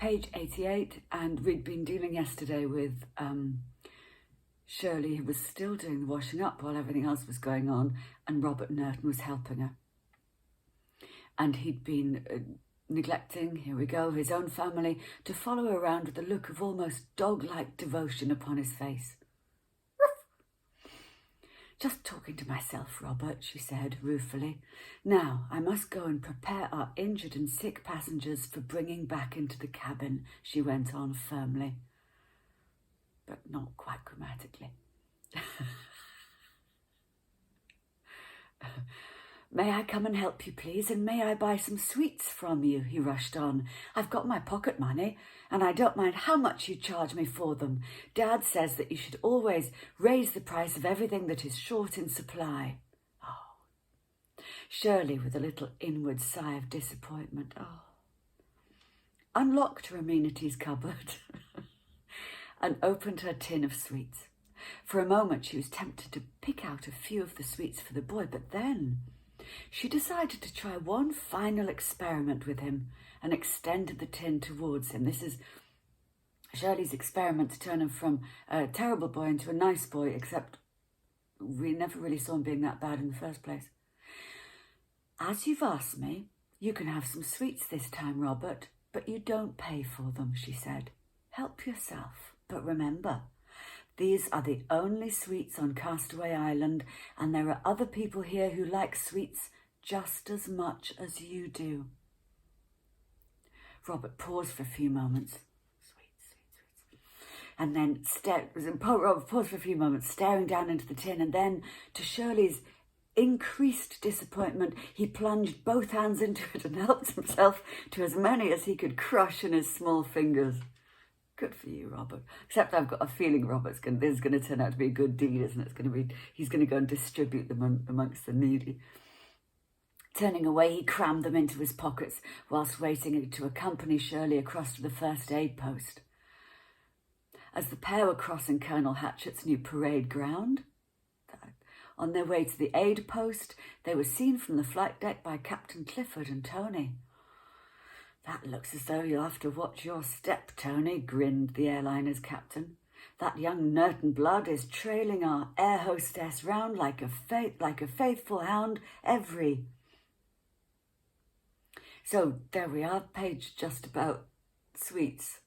page 88, and we'd been dealing yesterday with Shirley, who was still doing the washing up while everything else was going on, and Robert Nerton was helping her. And he'd been neglecting, here we go, his own family, to follow her around with a look of almost dog-like devotion upon his face. "Just talking to myself, Robert," she said ruefully. "Now, I must go and prepare our injured and sick passengers for bringing back into the cabin," she went on firmly, but not quite grammatically. "May I come and help you, please, and may I buy some sweets from you?" he rushed on. "I've got my pocket money, and I don't mind how much you charge me for them. Dad says that you should always raise the price of everything that is short in supply." Oh. Shirley, with a little inward sigh of disappointment, unlocked her amenities cupboard and opened her tin of sweets. For a moment she was tempted to pick out a few of the sweets for the boy, but then she decided to try one final experiment with him and extended the tin towards him. This is Shirley's experiment to turn him from a terrible boy into a nice boy, except we never really saw him being that bad in the first place. "As you've asked me, you can have some sweets this time, Robert, but you don't pay for them," she said. "Help yourself, but remember, these are the only sweets on Castaway Island, and there are other people here who like sweets just as much as you do." Robert paused for a few moments. Sweets. And then Robert paused for a few moments, staring down into the tin, and then, to Shirley's increased disappointment, he plunged both hands into it and helped himself to as many as he could crush in his small fingers. Good for you, Robert. Except I've got a feeling this is going to turn out to be a good deed, isn't it? He's going to go and distribute them amongst the needy. Turning away, he crammed them into his pockets whilst waiting to accompany Shirley across to the first aid post. As the pair were crossing Colonel Hatchett's new parade ground, on their way to the aid post, they were seen from the flight deck by Captain Clifford and Tony. "That looks as though you'll have to watch your step, Tony," grinned the airliner's captain. "That young Nerton blood is trailing our air hostess round like a faithful hound every..." So there we are, page just about sweets.